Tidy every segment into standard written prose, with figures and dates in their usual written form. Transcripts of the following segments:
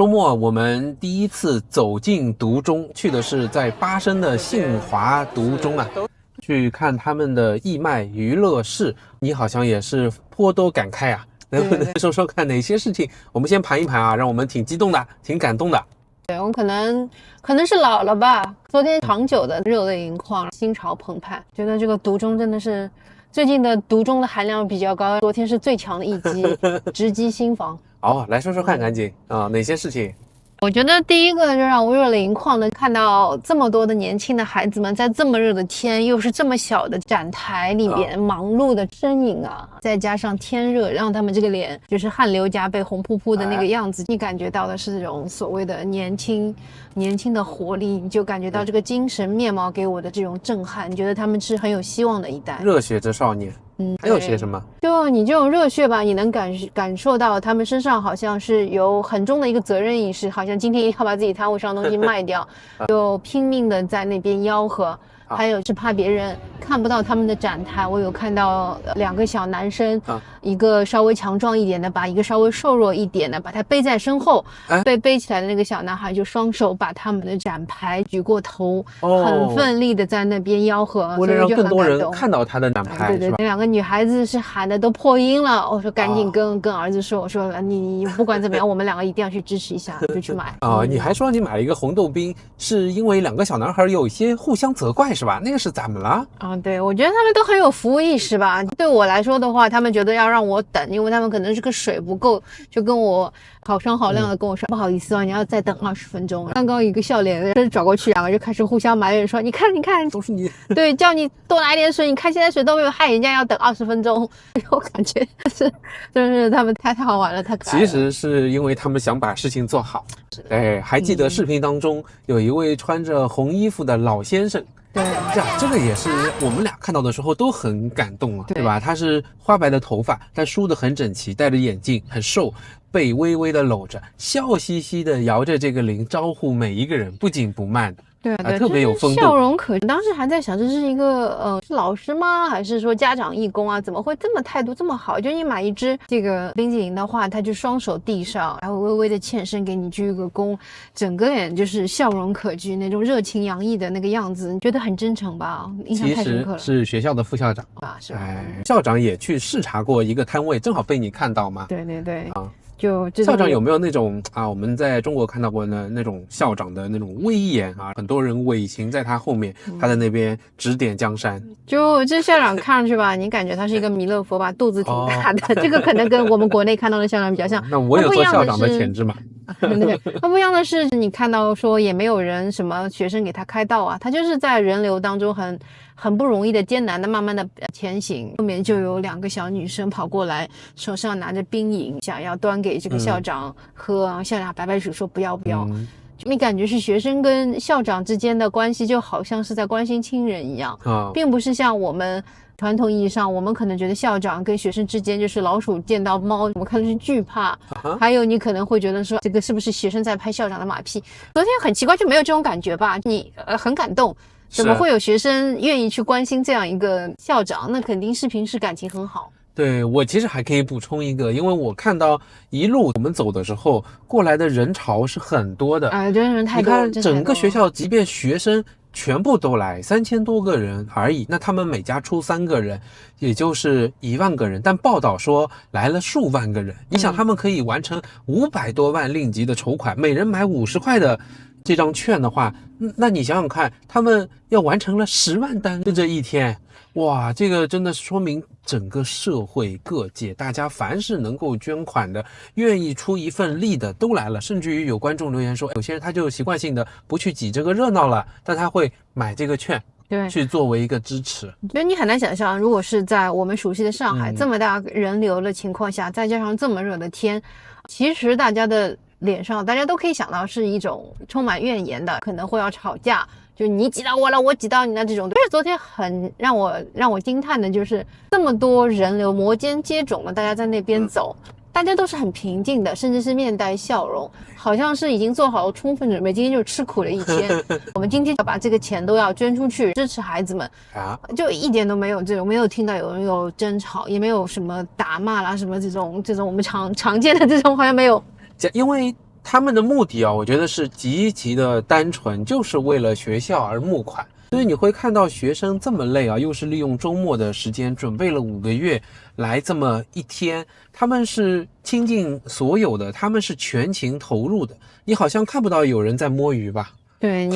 周末我们第一次走进读中，去的是在巴生的信华读中啊，去看他们的义卖娱乐室。你好像也是颇多感慨啊，能不能说说看哪些事情？我们先盘一盘啊，让我们挺激动的，挺感动的。对，我可能是老了吧。昨天长久的热泪盈眶，心潮澎湃，觉得这个读中真的是最近的读中的含量比较高。昨天是最强的一击，直击心房。来说说看，赶紧啊，哪些事情？我觉得第一个就让我热泪盈眶的，看到这么多的年轻的孩子们在这么热的天，又是这么小的展台里边忙碌的身影啊，再加上天热，让他们这个脸就是汗流浃背、红扑扑的那个样子，你感觉到的是这种所谓的年轻的活力，你就感觉到这个精神面貌给我的这种震撼，你觉得他们是很有希望的一代，热血之少年。还有些什么？就你这种热血吧，你能感受到他们身上好像是有很重的一个责任意识，好像今天一定要把自己摊位上的东西卖掉，就拼命的在那边吆喝。还有是怕别人看不到他们的展台，我有看到两个小男生，一个稍微强壮一点的把一个稍微瘦弱一点的把他背在身后，被背起来的那个小男孩就双手把他们的展牌举过头，很奋力的在那边吆喝，为了让更多人看到他的展牌。对，那两个女孩子是喊的都破音了，我说赶紧跟儿子说，我说你不管怎么样，我们两个一定要去支持一下，就去买。你还说你买了一个红豆冰，是因为两个小男孩有一些互相责怪是吧？那个是怎么了？对，我觉得他们都很有服务意识吧。对我来说的话，他们觉得要让我等，因为他们可能这个水不够，就跟我好商好量的跟我说，不好意思你要再等20分钟。刚刚一个笑脸转过去，两个就开始互相埋怨说，你看都是你，对，叫你多拿一点水，你看现在水都没有，害人家要等20分钟。我感觉就是他们太好玩了，太可爱了。其实是因为他们想把事情做好。还记得视频当中有一位穿着红衣服的老先生。对，这个也是我们俩看到的时候都很感动啊，对吧？他是花白的头发，但梳得很整齐，戴着眼镜，很瘦，背微微的搂着，笑嘻嘻的摇着这个铃，招呼每一个人，不紧不慢的。对，特别有风度，笑容可。当时还在想，这是一个是老师吗？还是说家长义工啊？怎么会这么态度这么好？就你买一支这个冰淇淋的话，他就双手递上，然后微微的欠身给你鞠个躬，整个脸就是笑容可掬，那种热情洋溢的那个样子，你觉得很真诚吧？印象太深刻了。其实是学校的副校长啊，是吧？校长也去视察过一个摊位，正好被你看到嘛。对校长有没有那种我们在中国看到过那种校长的那种威严啊？很多人尾行在他后面，他在那边指点江山。就这校长看上去吧，你感觉他是一个弥勒佛吧，肚子挺大的。这个可能跟我们国内看到的校长比较像。那我有做校长的潜质嘛？对，他不一样的是，你看到说也没有人什么学生给他开道啊，他就是在人流当中很不容易的艰难的慢慢的前行，后面就有两个小女生跑过来，手上拿着冰饮，想要端给这个校长喝，校长摆摆手说不要，你感觉是学生跟校长之间的关系就好像是在关心亲人一样，并不是像我们传统意义上，我们可能觉得校长跟学生之间就是老鼠见到猫，我们看的是惧怕。还有你可能会觉得说，这个是不是学生在拍校长的马屁？昨天很奇怪，就没有这种感觉吧？你很感动，怎么会有学生愿意去关心这样一个校长？那肯定是平时感情很好。对，我其实还可以补充一个，因为我看到一路我们走的时候，过来的人潮是很多的。真人太多了。你看整个学校，即便学生全部都来3000多个人而已，那他们每家出3个人，也就是1万个人，但报道说来了数万个人。你想他们可以完成500多万令吉的筹款，每人买50块的这张券的话，那你想想看，他们要完成了10万单的这一天，哇，这个真的说明整个社会各界大家凡是能够捐款的，愿意出一份力的都来了。甚至于有观众留言说，有些人他就习惯性的不去挤这个热闹了，但他会买这个券，对，去作为一个支持。所以你很难想象，如果是在我们熟悉的上海，这么大人流的情况下，再加上这么热的天，其实大家的脸上大家都可以想到是一种充满怨言的，可能会要吵架，就你挤到我了，我挤到你了这种。但是昨天很让我惊叹的就是这么多人流摩肩接踵的大家在那边走，大家都是很平静的，甚至是面带笑容，好像是已经做好了充分准备，今天就是吃苦的一天。我们今天要把这个钱都要捐出去支持孩子们就一点都没有这种，没有听到有人有争吵，也没有什么打骂啦什么这种我们常见的这种好像没有。因为他们的目的啊，我觉得是极其的单纯，就是为了学校而募款。所以你会看到学生这么累啊，又是利用周末的时间准备了5个月来这么一天，他们是倾尽所有的，他们是全情投入的。你好像看不到有人在摸鱼吧？对，你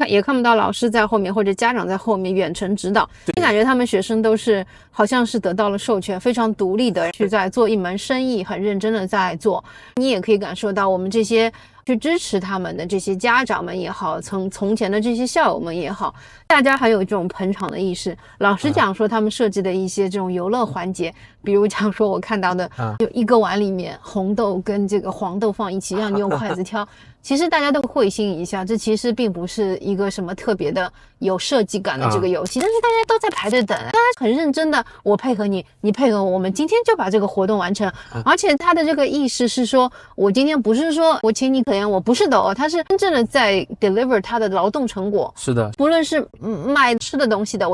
也看不到老师在后面或者家长在后面远程指导，你感觉他们学生都是好像是得到了授权，非常独立的去在做一门生意，很认真的在做。你也可以感受到我们这些去支持他们的这些家长们也好，从前的这些校友们也好，大家还有这种捧场的意识。老实讲说，他们设计的一些这种游乐环节，比如讲说我看到的，有一个碗里面红豆跟这个黄豆放一起，让你用筷子挑。其实大家都会心一笑，这其实并不是一个什么特别的有设计感的这个游戏，但是大家都在排着等，大家很认真的，我配合你，你配合我们，今天就把这个活动完成。而且他的这个意识是说，我今天不是说我请你可怜我，不是的哦，他是真正的在 deliver 他的劳动成果。是的，不论是卖吃的东西的，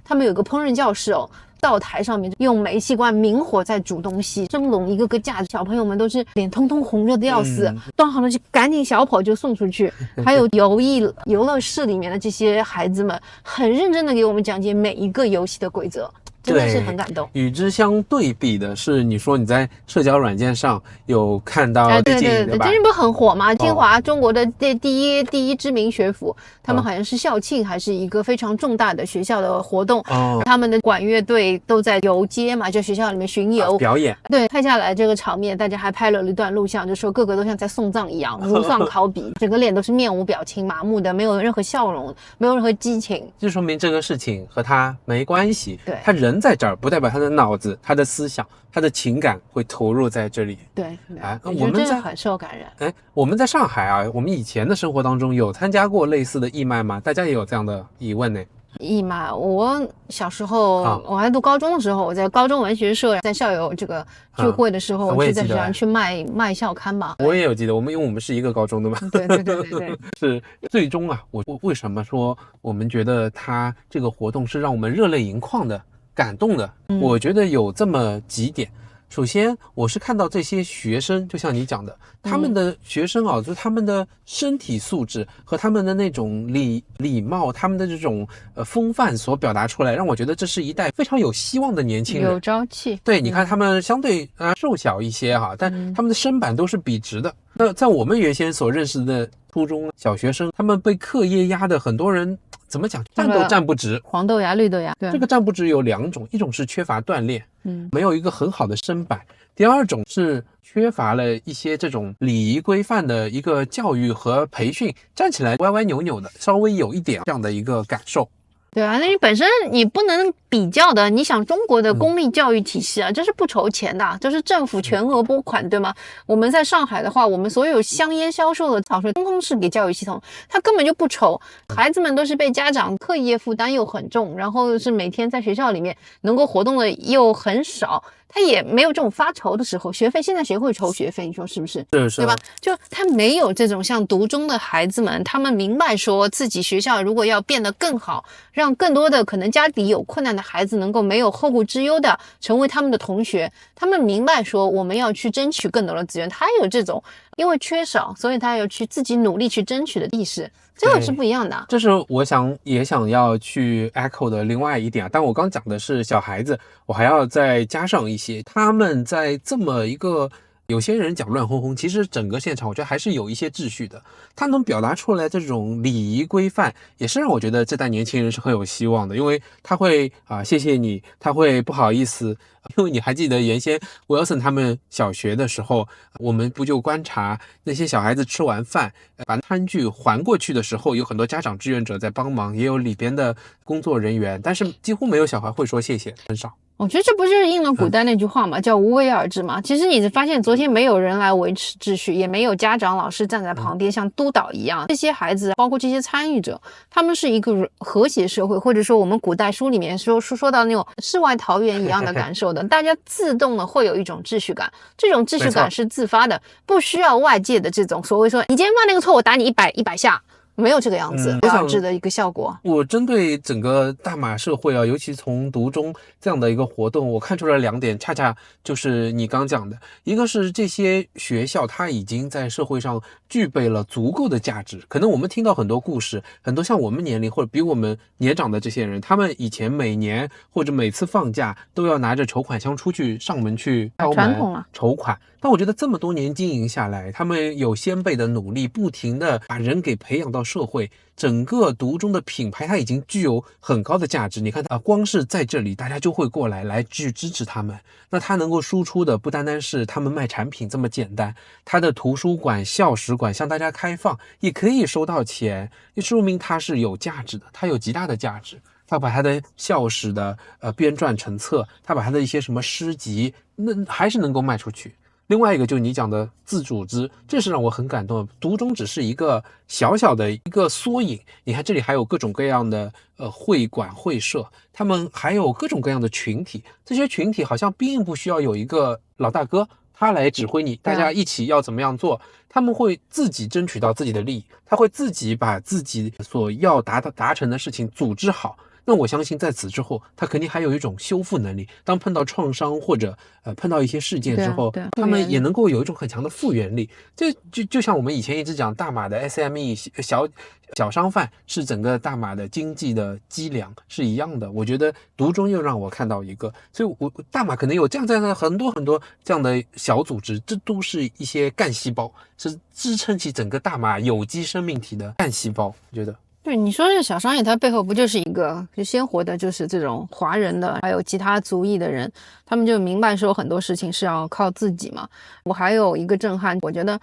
他们有个烹饪教室哦。灶台上面用煤气罐明火在煮东西，蒸笼一个个架子，小朋友们都是脸通通红热的要死，端好了就赶紧小跑就送出去。还有游乐室里面的这些孩子们很认真的给我们讲解每一个游戏的规则，真的是很感动。与之相对比的是，你说你在社交软件上有看到对对，最近不是很火吗？清华中国的第一知名学府，他们好像是校庆还是一个非常重大的学校的活动，他们的管乐队都在游街嘛，就学校里面巡游表演。对，拍下来这个场面，大家还拍了一段录像，就说个个都像在送葬一样，如丧考妣，整个脸都是面无表情、麻木的，没有任何笑容，没有任何激情，就说明这个事情和他没关系。对，他人在这儿，不代表他的脑子、他的思想、他的情感会投入在这里。对，我们在很受感染。我们在上海啊，我们以前的生活当中有参加过类似的义卖吗？大家也有这样的疑问呢。义卖，我小时候，我还读高中的时候，我在高中文学社，在校友这个聚会的时候，我就在学校去卖校刊吧。我也有记得，因为我们是一个高中的嘛。对。是最终啊，我为什么说我们觉得他这个活动是让我们热泪盈眶的、感动的？我觉得有这么几点。首先，我是看到这些学生，就像你讲的，他们的学生啊，就是他们的身体素质和他们的那种礼貌，他们的这种风范所表达出来，让我觉得这是一代非常有希望的年轻人，有朝气。对，你看他们相对瘦小一些哈，但他们的身板都是笔直的。那在我们原先所认识的初中小学生，他们被课业压的，很多人怎么讲，站都站不直，黄豆芽、绿豆芽。对，这个站不直有2种，一种是缺乏锻炼，没有一个很好的身板；第二种是缺乏了一些这种礼仪规范的一个教育和培训，站起来歪歪扭扭的，稍微有一点这样的一个感受。对啊，那你本身你不能比较的。你想中国的公立教育体系啊，这是不筹钱的，这是政府全额拨款，对吗？我们在上海的话，我们所有香烟销售的草税通通是给教育系统，他根本就不筹，孩子们都是被家长课业负担又很重，然后是每天在学校里面能够活动的又很少。他也没有这种发愁的时候，学费现在谁会筹学费？你说是不是？是，对吧？就他没有这种像独中的孩子们，他们明白说自己学校如果要变得更好，让更多的可能家里有困难的孩子能够没有后顾之忧的成为他们的同学，他们明白说我们要去争取更多的资源，他有这种因为缺少，所以他要去自己努力去争取的意识。这个是不一样的，这是我也想要去 echo 的另外一点啊。但我刚讲的是小孩子，我还要再加上一些，他们在这么一个，有些人讲乱哄哄，其实整个现场我觉得还是有一些秩序的。他能表达出来这种礼仪规范，也是让我觉得这代年轻人是很有希望的，因为他会谢谢你，他会不好意思。因为你还记得原先 Wilson 他们小学的时候，我们不就观察那些小孩子吃完饭把餐具还过去的时候，有很多家长志愿者在帮忙，也有里边的工作人员，但是几乎没有小孩会说谢谢，很少。我觉得这不就是应了古代那句话嘛，叫无为而治嘛。其实你发现昨天没有人来维持秩序，也没有家长老师站在旁边像督导一样，这些孩子包括这些参与者，他们是一个和谐社会，或者说我们古代书里面说到那种世外桃源一样的感受的，大家自动的会有一种秩序感，这种秩序感是自发的，不需要外界的这种所谓说你今天犯那个错我打你100下，没有这个样子我想大致的一个效果。我针对整个大马社会啊，尤其从读中这样的一个活动，我看出来2点，恰恰就是你刚讲的，一个是这些学校它已经在社会上具备了足够的价值。可能我们听到很多故事，很多像我们年龄或者比我们年长的这些人，他们以前每年或者每次放假都要拿着筹款箱出去上门去敲门传统了筹款。但我觉得这么多年经营下来，他们有先辈的努力，不停的把人给培养到社会，整个读中的品牌它已经具有很高的价值。你看啊，光是在这里大家就会过来去支持他们。那它能够输出的不单单是他们卖产品这么简单，它的图书馆、校史馆向大家开放，也可以收到钱，也说明它是有价值的，它有极大的价值。他把他的校史的编撰成册，他把他的一些什么诗集，那还是能够卖出去。另外一个就是你讲的自组织，这是让我很感动。读中只是一个小小的一个缩影，你看这里还有各种各样的会馆会社，他们还有各种各样的群体，这些群体好像并不需要有一个老大哥他来指挥你，大家一起要怎么样做，他们会自己争取到自己的利益，他会自己把自己所要达成的事情组织好。那我相信在此之后，他肯定还有一种修复能力。当碰到创伤或者碰到一些事件之后，他们也能够有一种很强的复原力。这就像我们以前一直讲大马的 SME 小商贩是整个大马的经济的脊梁是一样的。我觉得读中又让我看到一个，所以大马可能有这样的很多很多这样的小组织，这都是一些干细胞，是支撑起整个大马有机生命体的干细胞。我觉得。对，你说这个小商业，它背后不就是一个就鲜活的，就是这种华人的，还有其他族裔的人，他们就明白说很多事情是要靠自己嘛。我还有一个震撼，我觉得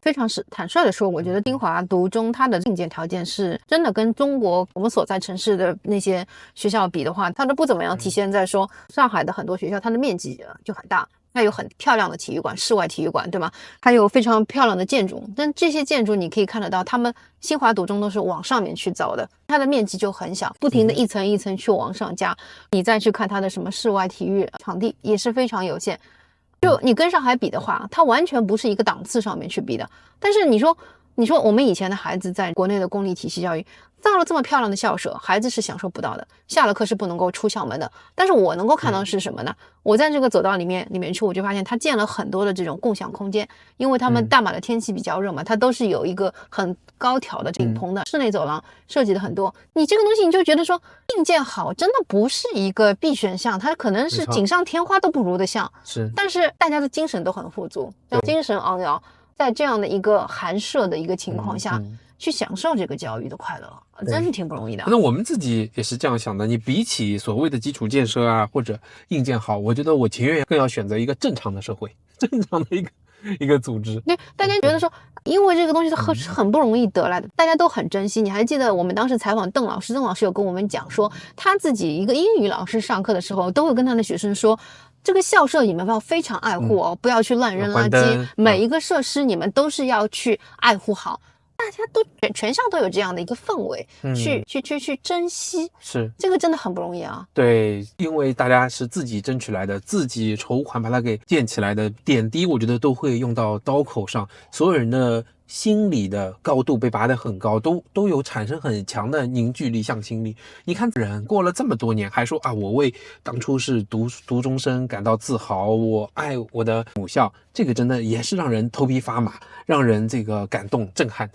非常是坦率的说，我觉得清华读中它的硬件条件是真的跟中国我们所在城市的那些学校比的话，它都不怎么样体现在说上海的很多学校它的面积就很大。它有很漂亮的体育馆，室外体育馆，对吗？还有非常漂亮的建筑，但这些建筑你可以看得到，他们清华读中都是往上面去凿的，它的面积就很小，不停的一层一层去往上加。你再去看它的什么室外体育场地也是非常有限。就你跟上海比的话，它完全不是一个档次上面去比的。但是你说我们以前的孩子在国内的公立体系教育到了这么漂亮的校舍，孩子是享受不到的，下了课是不能够出校门的。但是我能够看到是什么呢？我在这个走道里面去，我就发现他建了很多的这种共享空间，因为他们大马的天气比较热嘛，它都是有一个很高挑的顶棚的室内走廊设计的很多。你这个东西你就觉得说硬件好真的不是一个必选项，它可能是锦上添花都不如的项，是，但是大家的精神都很富足，精神昂扬，在这样的一个寒舍的一个情况下去享受这个教育的快乐，真是挺不容易的。那我们自己也是这样想的，你比起所谓的基础建设啊或者硬件好，我觉得我情愿更要选择一个正常的社会，正常的一个组织。对，大家觉得说因为这个东西是很不容易得来的，大家都很珍惜。你还记得我们当时采访邓老师有跟我们讲说，他自己一个英语老师上课的时候都会跟他的学生说，这个校舍你们要非常爱护哦，不要去乱扔垃圾，每一个设施你们都是要去爱护好。大家都全校都有这样的一个氛围，去珍惜，是这个真的很不容易啊。对，因为大家是自己争取来的，自己筹款把它给建起来的点滴，我觉得都会用到刀口上，所有人的心理的高度被拔得很高，都有产生很强的凝聚力、向心力。你看人过了这么多年，还说啊，我为当初是读中生感到自豪，我爱我的母校，这个真的也是让人头皮发麻，让人这个感动震撼。